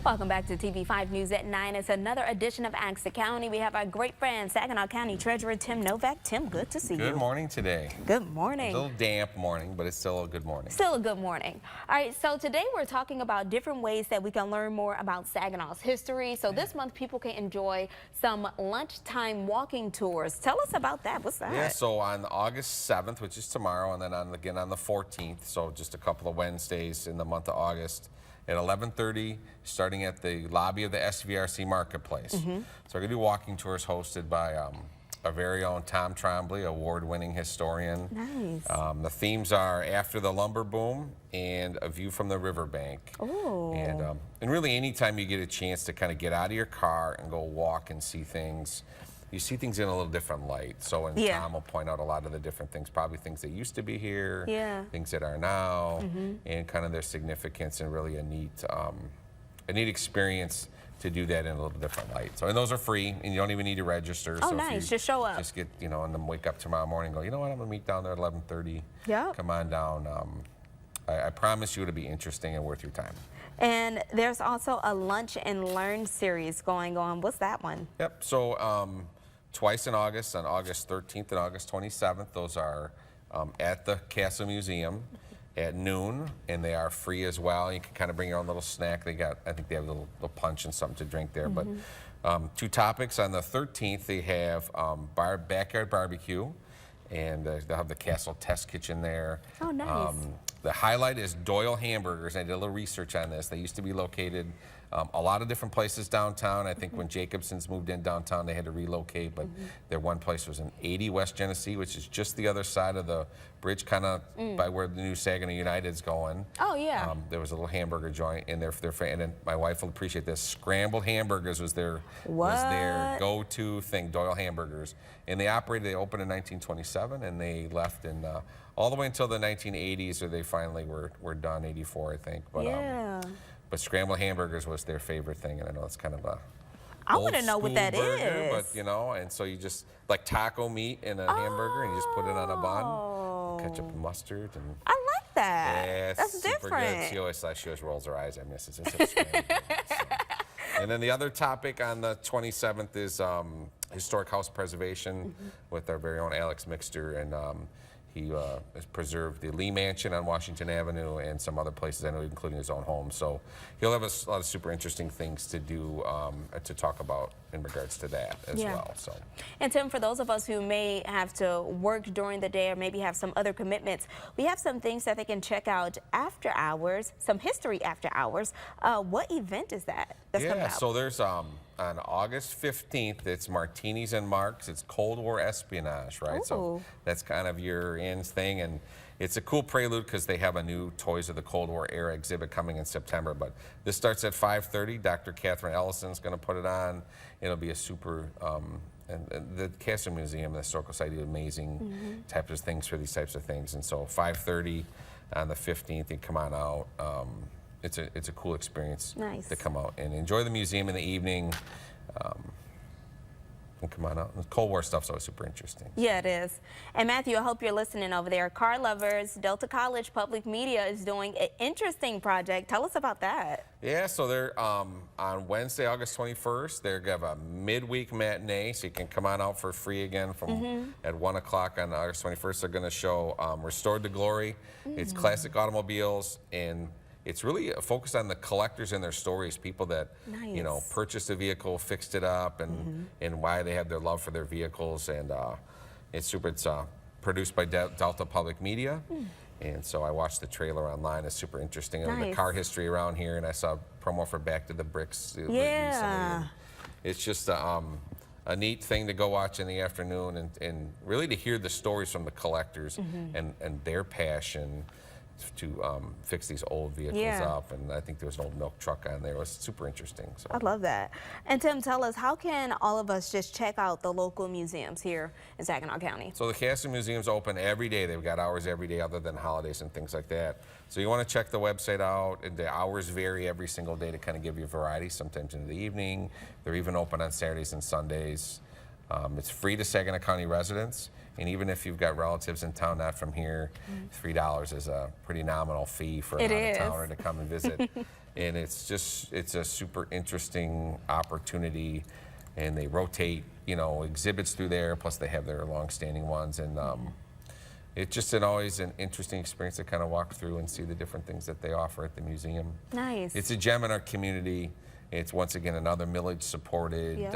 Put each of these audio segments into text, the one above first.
Welcome back to TV5 News at 9. It's another edition of Ask the County. We have our great friend, Saginaw County Treasurer Tim Novak. Tim, good to see you. Good morning today. Good morning. It's a little damp morning, but it's still a good morning. Still a good morning. All right, so today we're talking about different ways that we can learn more about Saginaw's history. So this month people can enjoy some lunchtime walking tours. Tell us about that. What's that? Yeah, so on August 7th, which is tomorrow, and then again on the 14th, so just a couple of Wednesdays in the month of August, at 11:30, starting at the lobby of the SVRC Marketplace. So we're going to do walking tours hosted by our very own Tom Trombley, award-winning historian. Nice. The themes are After the Lumber Boom and A View from the Riverbank. Oh. And really anytime you get a chance to kind of get out of your car and go walk and see things, you see things in a little different light. So, and Tom will point out a lot of the different things, probably things that used to be here, things that are now, and kind of their significance, and really a neat experience to do that in a little different light. So, and those are free, and you don't even need to register. Oh, so nice. Just show up. Just get, you know, and then wake up tomorrow morning and go, you know what, I'm going to meet down there at 11:30. Yeah. Come on down. I promise you it'll be interesting and worth your time. And there's also a Lunch and Learn series going on. What's that one? Yep. So twice in August, on August 13th and August 27th. Those are at the Castle Museum at noon, and they are free as well. You can kind of bring your own little snack. They got, I think they have a little punch and something to drink there. But two topics. On the 13th, they have backyard barbecue, and they'll have the Castle Test Kitchen there. Oh, nice. The highlight is Doyle Hamburgers. I did a little research on this. They used to be located a lot of different places downtown. I think when Jacobson's moved in downtown, they had to relocate, but their one place was in 80 West Genesee, which is just the other side of the bridge, kind of by where the new Saginaw United's going. Oh, yeah. There was a little hamburger joint in there for their friend, and then my wife will appreciate this. Scrambled hamburgers was their go-to thing, Doyle Hamburgers. And they opened in 1927, and they left in all the way until the 1980s, or they finally were done, 84, I think. But, but scrambled hamburgers was their favorite thing, and I know it's kind of a I want to know what that burger, is. But you know, and so you just like taco meat in a hamburger, and you just put it on a bun, ketchup and mustard, and I like that. Yeah, that's super different. Good. She always rolls her eyes. I miss it. It's so and then the other topic on the 27th is historic house preservation with our very own Alex Mixter, and he has preserved the Lee Mansion on Washington Avenue and some other places, I know, including his own home. So he'll have a lot of super interesting things to do, to talk about in regards to that as well. So. And Tim, for those of us who may have to work during the day or maybe have some other commitments, we have some things that they can check out after hours, some history after hours. What event is that that's coming out? So there's on August 15th, it's Martinis and Marks. It's Cold War espionage, right? So that's kind of your ends thing, and it's a cool prelude because they have a new Toys of the Cold War era exhibit coming in September. But this starts at 5:30. Dr. Catherine Ellison's going to put it on. It'll be a super, and the Castle Museum and the Historical Society do amazing types of things for these types of things. And so 5:30 on the 15th, you come on out. It's a cool experience to come out and enjoy the museum in the evening. And come on out. The Cold War stuff's always super interesting. Yeah, it is. And Matthew, I hope you're listening over there. Car Lovers, Delta College Public Media is doing an interesting project. Tell us about that. Yeah, so they're on Wednesday, August 21st. They're going to have a midweek matinee, so you can come on out for free again from at 1 o'clock on August 21st. They're going to show Restored to Glory. It's classic automobiles, and it's really focused on the collectors and their stories, people that you know, purchased a vehicle, fixed it up, and why they have their love for their vehicles. And it's produced by Delta Public Media, and so I watched the trailer online. It's super interesting. The car history around here, and I saw a promo for Back to the Bricks recently. It's just a neat thing to go watch in the afternoon, and really to hear the stories from the collectors and their passion to fix these old vehicles up, and I think there was an old milk truck on there. It was super interesting. So. I love that. And Tim, tell us, how can all of us just check out the local museums here in Saginaw County? So the Castle Museum's open every day. They've got hours every day other than holidays and things like that. So you want to check the website out, and the hours vary every single day to kind of give you variety, sometimes in the evening. They're even open on Saturdays and Sundays. It's free to Saginaw County residents. And even if you've got relatives in town not from here, $3 is a pretty nominal fee for an out-of-towner to come and visit. And it's a super interesting opportunity, and they rotate, exhibits through there, plus they have their long-standing ones, and it's just always an interesting experience to kind of walk through and see the different things that they offer at the museum. Nice. It's a gem in our community. It's, once again, another millage-supported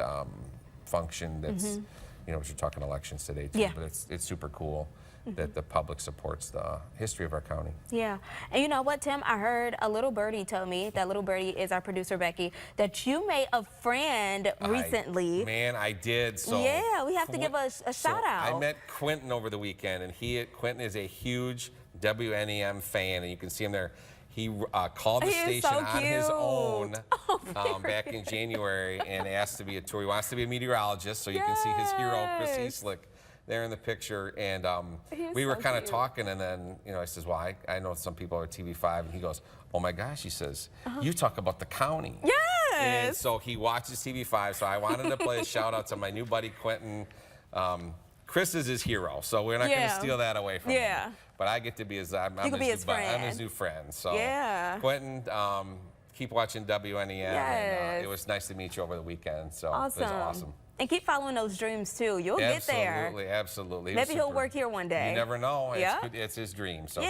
function that's, we're talking elections today, too, but it's super cool that the public supports the history of our county. Yeah. And you know what, Tim? I heard a little birdie tell me, that little birdie is our producer, Becky, that you made a friend recently. I did. So yeah, we have to give a shout out. I met Quentin over the weekend, and Quentin is a huge WNEM fan, and you can see him there. He called the station on his own back in January and asked to be a tour. He wants to be a meteorologist, so you can see his hero, Chris Eastlick, there in the picture. And we were kind of talking, and then I says, well, I know some people are TV5, and he goes, oh my gosh, he says, you talk about the county. Yes. And so he watches TV5, so I wanted to play a shout out to my new buddy Quentin. Chris is his hero, so we're not going to steal that away from him. But I get to be his, I'm his new friend. So Quentin, keep watching WNEM. And, it was nice to meet you over the weekend. So it was awesome. And keep following those dreams too. You'll get there. Absolutely. Maybe he'll work here one day. You never know. It's his dream. So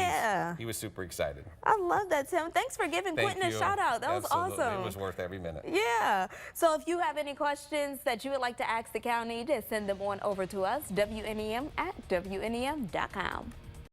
he was super excited. I love that, Tim. Thanks for giving Quentin a shout out. That was awesome. It was worth every minute. Yeah. So if you have any questions that you would like to ask the county, just send them on over to us, WNEM@WNEM.com.